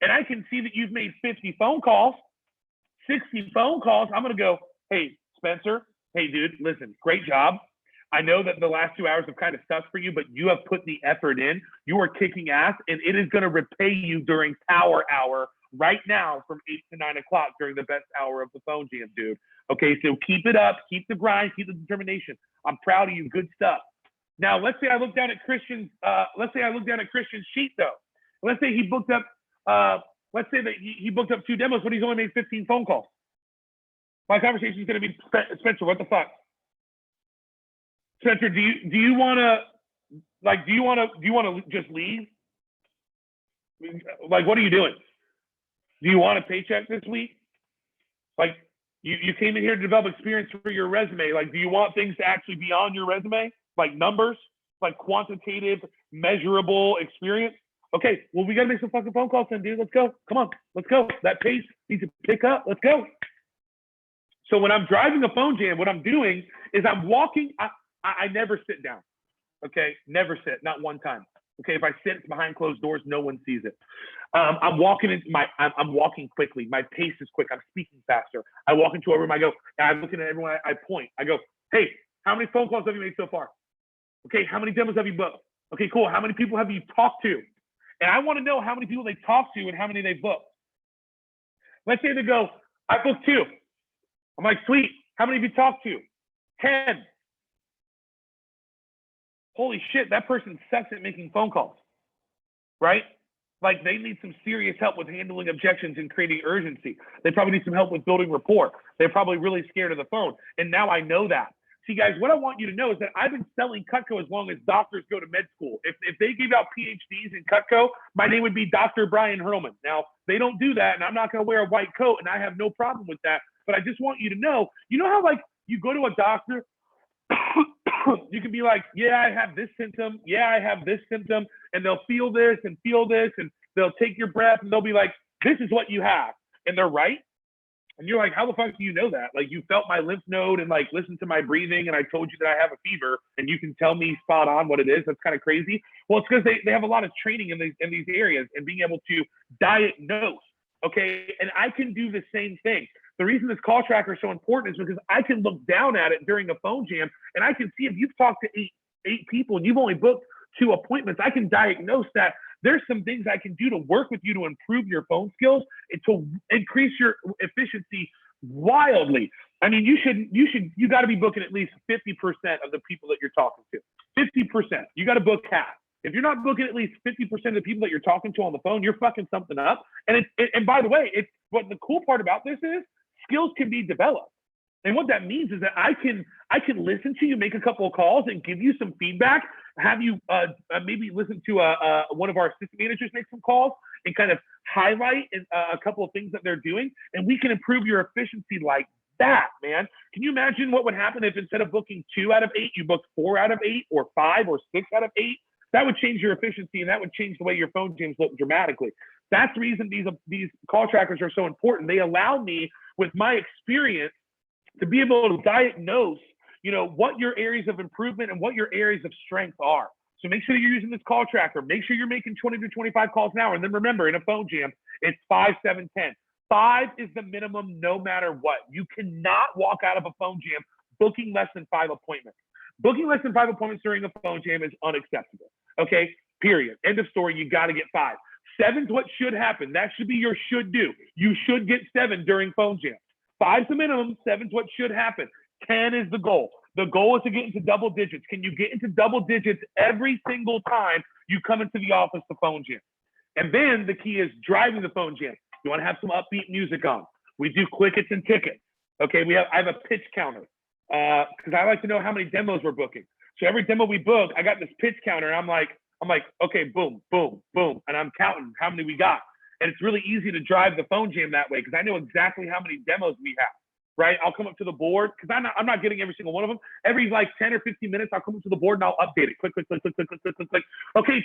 and I can see that you've made 50 phone calls, 60 phone calls, I'm going to go, hey, Spencer, hey, dude, listen, great job. I know that the last 2 hours have kind of sucked for you, but you have put the effort in. You are kicking ass, and it is going to repay you during power hour right now from 8 to 9 o'clock during the best hour of the phone jam, dude. Okay, so keep it up, keep the grind, keep the determination. I'm proud of you. Good stuff. Now, let's say I look down at Christian's sheet, though. Let's say he booked up. Let's say that he booked up 2 demos, but he's only made 15 phone calls. My conversation is going to be, Spencer, what the fuck? Spencer, do you want to just leave? Like, what are you doing? Do you want a paycheck this week? Like, you came in here to develop experience for your resume. Like, do you want things to actually be on your resume? Like numbers, like quantitative, measurable experience? Okay, well, we got to make some fucking phone calls then, dude. Let's go. Come on, let's go. That pace needs to pick up. Let's go. So when I'm driving a phone jam, what I'm doing is I'm walking. I never sit down. Okay, never sit, not one time. Okay, if I sit behind closed doors, no one sees it. I'm walking I'm walking quickly. My pace is quick. I'm speaking faster. I walk into a room. I go. I'm looking at everyone. I point. I go, hey, how many phone calls have you made so far? Okay, how many demos have you booked? Okay, cool. How many people have you talked to? And I want to know how many people they talked to and how many they booked. Let's say they go, I booked 2. I'm like, sweet. How many have you talked to? 10. Holy shit, that person sucks at making phone calls, right? Like, they need some serious help with handling objections and creating urgency. They probably need some help with building rapport. They're probably really scared of the phone. And now I know that. See, guys, what I want you to know is that I've been selling Cutco as long as doctors go to med school. If they gave out PhDs in Cutco, my name would be Dr. Brian Hurlman. Now, they don't do that, and I'm not going to wear a white coat, and I have no problem with that. But I just want you to know, you know how, like, you go to a doctor, you can be like, yeah, I have this symptom. Yeah, I have this symptom. And they'll feel this, and they'll take your breath, and they'll be like, this is what you have. And they're right. And you're like, how the fuck do you know that? Like, you felt my lymph node and, like, listened to my breathing, and I told you that I have a fever, and you can tell me spot on what it is. That's kind of crazy. Well, it's because they have a lot of training in these areas and being able to diagnose. Okay, and I can do the same thing. The reason this call tracker is so important is because I can look down at it during a phone jam, and I can see if you've talked to eight people and you've only booked 2 appointments. I can diagnose that. There's some things I can do to work with you to improve your phone skills and to increase your efficiency wildly. I mean, you got to be booking at least 50% of the people that you're talking to. 50%. You got to book half. If you're not booking at least 50% of the people that you're talking to on the phone, you're fucking something up. And and by the way, what the cool part about this is, skills can be developed. And what that means is that I can listen to you, make a couple of calls, and give you some feedback. Have you maybe listen to one of our assistant managers make some calls and kind of highlight a couple of things that they're doing, and we can improve your efficiency like that, man. Can you imagine what would happen if instead of booking 2 out of 8, you booked 4 out of 8 or 5 or 6 out of 8? That would change your efficiency, and that would change the way your phone jams look dramatically. That's the reason these call trackers are so important. They allow me, with my experience, to be able to diagnose, what your areas of improvement and what your areas of strength are. So make sure that you're using this call tracker. Make sure you're making 20 to 25 calls an hour. And then remember, in a phone jam, it's 5, 7, 10. 5 is the minimum no matter what. You cannot walk out of a phone jam booking less than 5 appointments. Booking less than 5 appointments during a phone jam is unacceptable. Okay, period. End of story. You got to get 5. 7's what should happen. That should be your should do. You should get 7 during phone jams. 5's the minimum. 7's what should happen. 10 is the goal. The goal is to get into double digits. Can you get into double digits every single time you come into the office to phone jam? And then the key is driving the phone jam. You want to have some upbeat music on. We do quickets and tickets. Okay, I have a pitch counter because I like to know how many demos we're booking. So every demo we book, I got this pitch counter, and I'm like, okay, boom, boom, boom, and I'm counting how many we got. And it's really easy to drive the phone jam that way because I know exactly how many demos we have. Right? I'll come up to the board because I'm not getting every single one of them. Every like 10 or 15 minutes, I'll come up to the board and I'll update it. Click, click, click, click, click, click, click, click, click. Okay,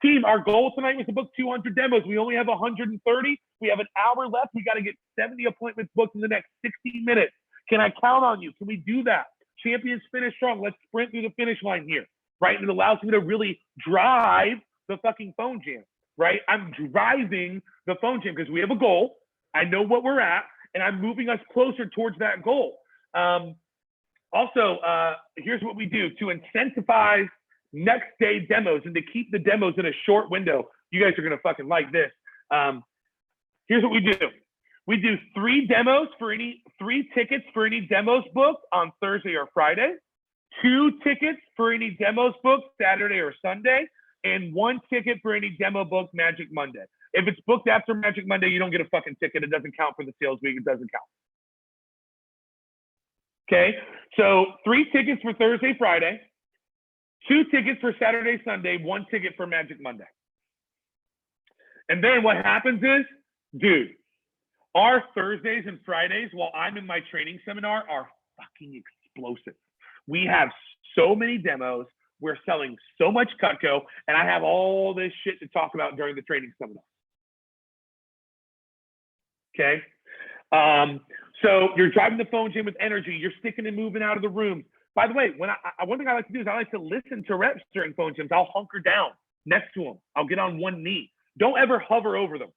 team, our goal tonight was to book 200 demos. We only have 130. We have an hour left. We got to get 70 appointments booked in the next 60 minutes. Can I count on you? Can we do that? Champions finish strong. Let's sprint through the finish line here. Right? And it allows me to really drive the fucking phone jam. Right? I'm driving the phone jam because we have a goal. I know what we're at. And I'm moving us closer towards that goal. Also, here's what we do to incentivize next day demos and to keep the demos in a short window. You guys are gonna fucking like this. Here's what we do. We do 3 tickets for any demos booked on Thursday or Friday, 2 tickets for any demos booked Saturday or Sunday, and 1 ticket for any demo booked Magic Monday. If it's booked after Magic Monday, you don't get a fucking ticket. It doesn't count for the sales week. It doesn't count. Okay, so 3 tickets for Thursday, Friday, 2 tickets for Saturday, Sunday, 1 ticket for Magic Monday. And then what happens is, dude, our Thursdays and Fridays while I'm in my training seminar are fucking explosive. We have so many demos. We're selling so much Cutco, and I have all this shit to talk about during the training seminar. Okay. So you're driving the phone jam with energy. You're sticking and moving out of the room. By the way, one thing I like to do is I like to listen to reps during phone jams. I'll hunker down next to them. I'll get on one knee. Don't ever hover over them,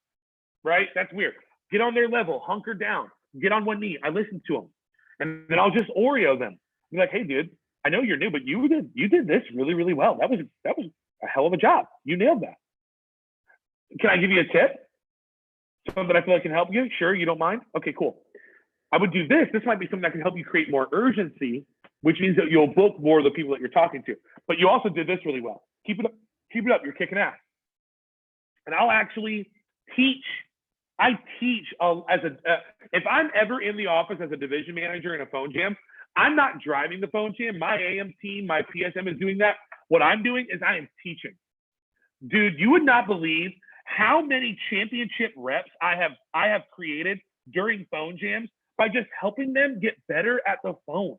right? That's weird. Get on their level, hunker down, get on one knee. I listen to them. And then I'll just Oreo them. Be like, hey, dude, I know you're new, but you did this really, really well. That was a hell of a job. You nailed that. Can I give you a tip? Something that I feel like can help you? Sure, you don't mind? Okay, cool. I would do this. This might be something that can help you create more urgency, which means that you'll book more of the people that you're talking to. But you also did this really well. Keep it up. Keep it up. You're kicking ass. And I'll actually teach. I teach if I'm ever in the office as a division manager in a phone jam, I'm not driving the phone jam. My AM team, my PSM is doing that. What I'm doing is I am teaching. Dude, you would not believe how many championship reps I have created during phone jams by just helping them get better at the phone.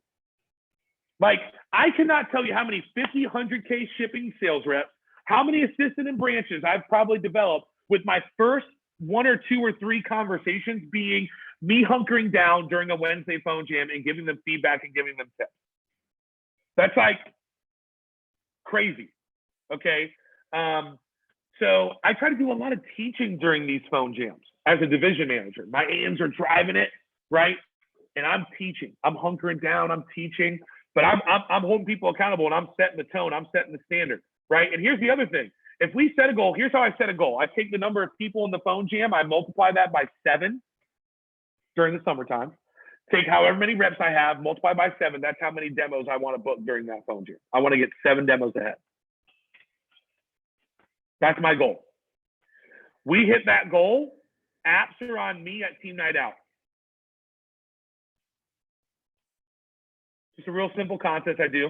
Like, I cannot tell you how many 50, 100K shipping sales reps, how many assistant and branches I've probably developed with my first 1 or 2 or 3 conversations being me hunkering down during a Wednesday phone jam and giving them feedback and giving them tips. That's like crazy, okay? So I try to do a lot of teaching during these phone jams as a division manager. My AMs are driving it, right? And I'm teaching. I'm hunkering down. I'm teaching, but I'm holding people accountable, and I'm setting the tone. I'm setting the standard, right? And here's the other thing. If we set a goal, here's how I set a goal. I take the number of people in the phone jam. I multiply that by 7 during the summertime. Take however many reps I have, multiply by 7. That's how many demos I want to book during that phone jam. I want to get 7 demos ahead. That's my goal. We hit that goal. Apps are on me at Team Night Out. Just a real simple contest I do.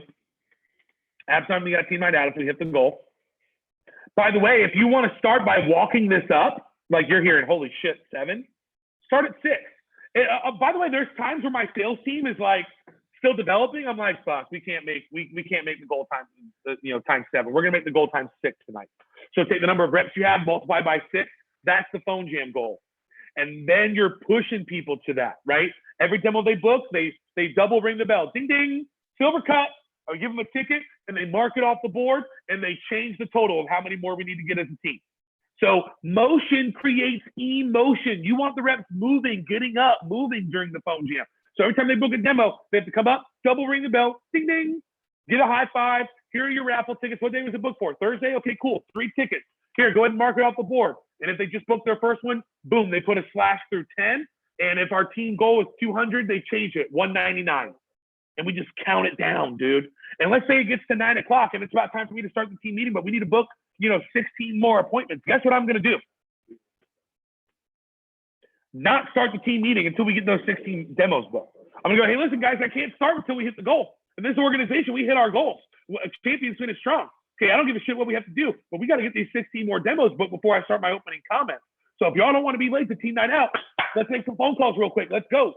Apps on me at Team Night Out if we hit the goal. By the way, if you want to start by walking this up, like you're hearing, holy shit, 7, start at 6. By the way, there's times where my sales team is like still developing. I'm like, fuck, we can't make the goal time, times 7. We're gonna make the goal times 6 tonight. So take the number of reps you have, multiply by 6. That's the phone jam goal. And then you're pushing people to that, right? Every demo they book, they double ring the bell. Ding, ding, silver cup, I give them a ticket, and they mark it off the board, and they change the total of how many more we need to get as a team. So motion creates emotion. You want the reps moving, getting up, moving during the phone jam. So every time they book a demo, they have to come up, double ring the bell, ding, ding, get a high five. Here are your raffle tickets. What day was it booked for? Thursday? Okay, cool. 3 tickets. Here, go ahead and mark it off the board. And if they just booked their first one, boom, they put a slash through 10. And if our team goal is 200, they change it, 199. And we just count it down, dude. And let's say it gets to 9 o'clock and it's about time for me to start the team meeting, but we need to book, 16 more appointments. Guess what I'm going to do? Not start the team meeting until we get those 16 demos booked. I'm going to go, hey, listen, guys, I can't start until we hit the goal. In this organization, we hit our goals. Champions finish strong. Okay, I don't give a shit what we have to do, but we got to get these 16 more demos booked before I start my opening comments. So if y'all don't want to be late to team night out, let's make some phone calls real quick. Let's go.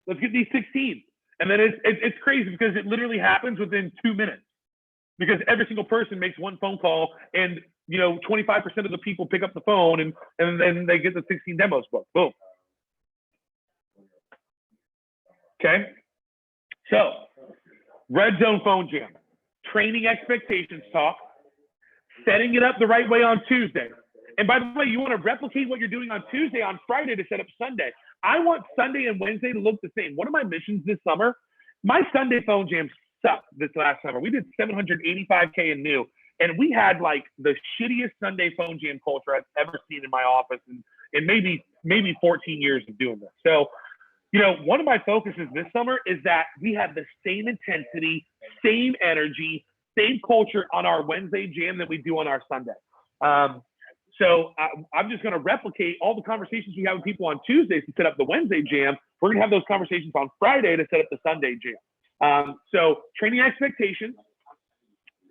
Let's get these 16. And then it's crazy because it literally happens within 2 minutes because every single person makes one phone call and 25% of the people pick up the phone and then they get the 16 demos booked. Boom. Okay. So red zone phone jam, training expectations talk, setting it up the right way on Tuesday. And by the way, you want to replicate what you're doing on Tuesday on Friday to set up Sunday. I want Sunday and Wednesday to look the same. One of my missions this summer, my Sunday phone jam sucked this last summer. We did 785K in new, and we had like the shittiest Sunday phone jam culture I've ever seen in my office in maybe 14 years of doing this. So, one of my focuses this summer is that we have the same intensity, same energy, same culture on our Wednesday jam that we do on our Sunday. So I'm just going to replicate all the conversations we have with people on Tuesdays to set up the Wednesday jam. We're going to have those conversations on Friday to set up the Sunday jam. So training expectations,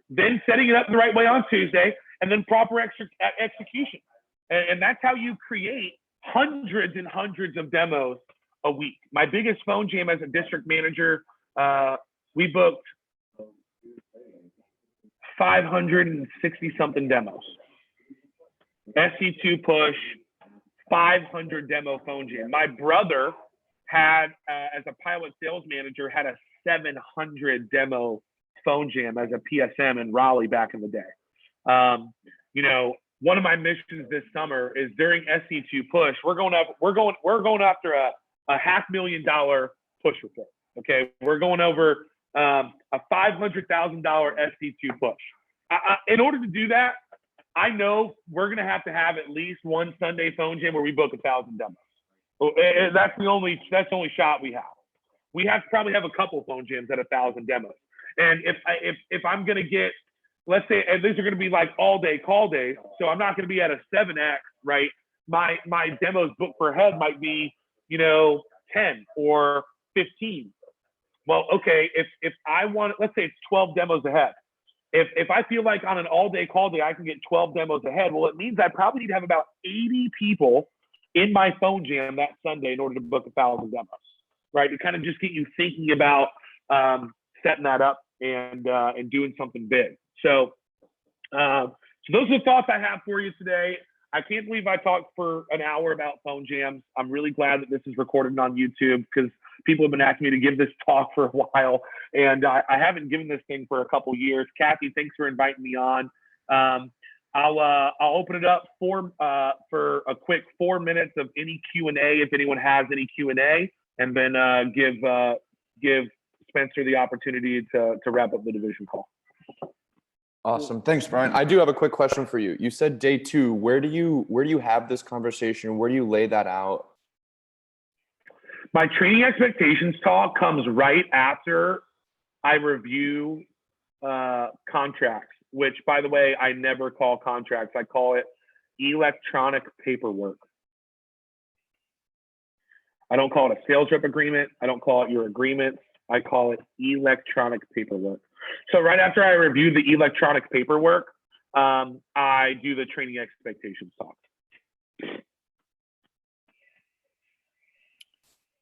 then setting it up the right way on Tuesday, and then proper execution. And that's how you create hundreds and hundreds of demos a week. My biggest phone jam as a district manager, we booked 560 something demos. SC2 push, 500 demo phone jam. My brother had, as a pilot sales manager, had a 700 demo phone jam as a PSM in Raleigh back in the day. One of my missions this summer is during SC2 push, we're going after a $500,000 push report. Okay, we're going over a $500,000 SC2 push. In order to do that, I know we're going to have at least one Sunday phone jam where we book 1,000 demos. That's the only shot we have. We have to probably have a couple phone jams at 1,000 demos. And if I'm going to get, let's say, and these are going to be like all day call days, so I'm not going to be at a 7X, right? My demos booked per head might be, 10 or 15. Well, okay, if I want, let's say it's 12 demos ahead. If I feel like on an all-day call day I can get 12 demos ahead, well, it means I probably need to have about 80 people in my phone jam that Sunday in order to book 1,000 demos, right? To kind of just get you thinking about setting that up and doing something big. So those are the thoughts I have for you today. I can't believe I talked for an hour about phone jams. I'm really glad that this is recorded on YouTube because people have been asking me to give this talk for a while, and I haven't given this thing for a couple years. Kathy, thanks for inviting me on. I'll open it up for a quick 4 minutes of any Q&A if anyone has any Q&A, and then give Spencer the opportunity to wrap up the division call. Awesome. Thanks, Brian. I do have a quick question for you. You said day 2. Where do you have this conversation? Where do you lay that out? My training expectations talk comes right after I review contracts, which, by the way, I never call contracts. I call it electronic paperwork. I don't call it a sales rep agreement. I don't call it your agreement. I call it electronic paperwork. So right after I review the electronic paperwork, I do the training expectations talk.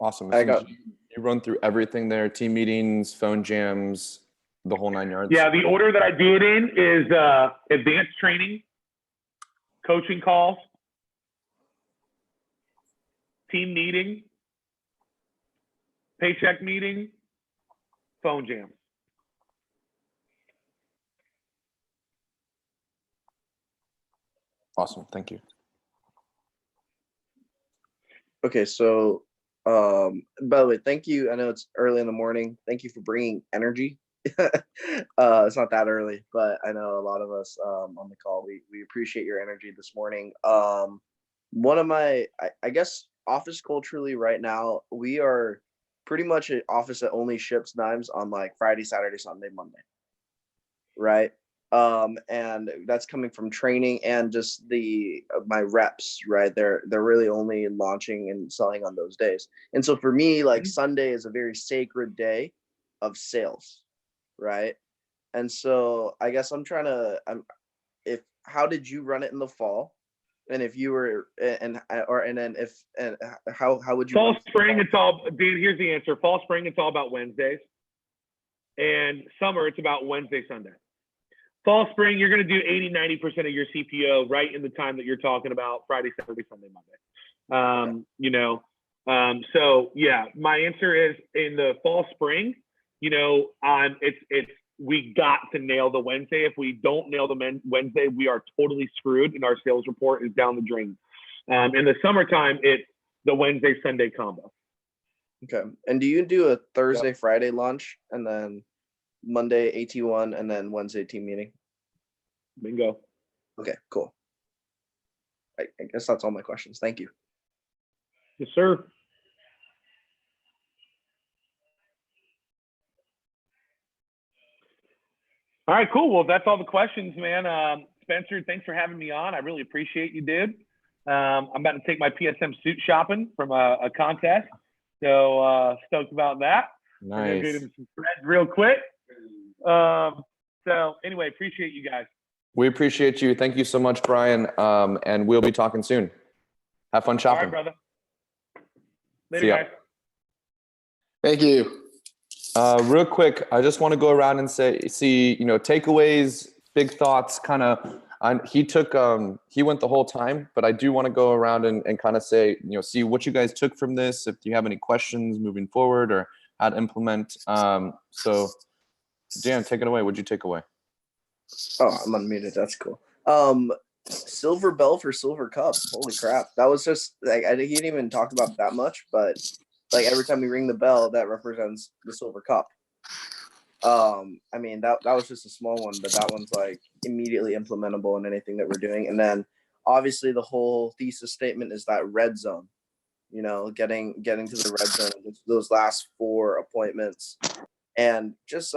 Awesome. You run through everything there, team meetings, phone jams, the whole 9 yards. Yeah, the order that I do it in is advanced training, coaching calls, team meeting, paycheck meeting, phone jam. Awesome. Thank you. Okay, so by the way, thank you. I know it's early in the morning. Thank you for bringing energy. It's not that early, but I know a lot of us on the call, we appreciate your energy this morning. One of my, I guess, office culturally right now, we are pretty much an office that only ships knives on like Friday, Saturday, Sunday, Monday, right? And that's coming from training and just my reps, right? They're really only launching and selling on those days. And so for me, like Sunday is a very sacred day of sales, right? And so I guess how did you run it in the fall? And if you were, and how would you? Fall, spring, it's all, Dan, here's the answer. Fall, spring, it's all about Wednesdays. And summer, it's about Wednesday, Sunday. Fall, spring, you're going to do 80, 90% of your CPO right in the time that you're talking about, Friday, Saturday, Sunday, Monday. So yeah, my answer is in the fall, spring, we got to nail the Wednesday. If we don't nail the Wednesday, we are totally screwed and our sales report is down the drain. In the summertime, it's the Wednesday, Sunday combo. Okay. And do you do a Thursday, Friday lunch and then Monday AT1 and then Wednesday team meeting? Bingo. Okay, cool. I guess that's all my questions. Thank you. Yes, sir. All right, cool. Well, that's all the questions, man. Spencer, thanks for having me on. I really appreciate you, dude. I'm about to take my PSM suit shopping from a contest. So stoked about that. Nice. Get into some threads real quick. So anyway, appreciate you guys. We appreciate you. Thank you so much, Brian. And we'll be talking soon. Have fun All shopping. right, brother. See Later, ya. guys. Thank you. Real quick, I just want to go around and see, takeaways, big thoughts, kind of. He went the whole time, but I do want to go around and kind of say, see what you guys took from this. If you have any questions moving forward or how to implement. So Dan, take it away. What'd you take away? Oh, I'm unmuted. That's cool. Silver bell for silver cup. Holy crap. That was just like, he didn't even talk about that much, but like every time we ring the bell, that represents the silver cup. I mean, that was just a small one, but that one's like immediately implementable in anything that we're doing. And then obviously the whole thesis statement is that red zone, getting to the red zone, those last 4 appointments. And just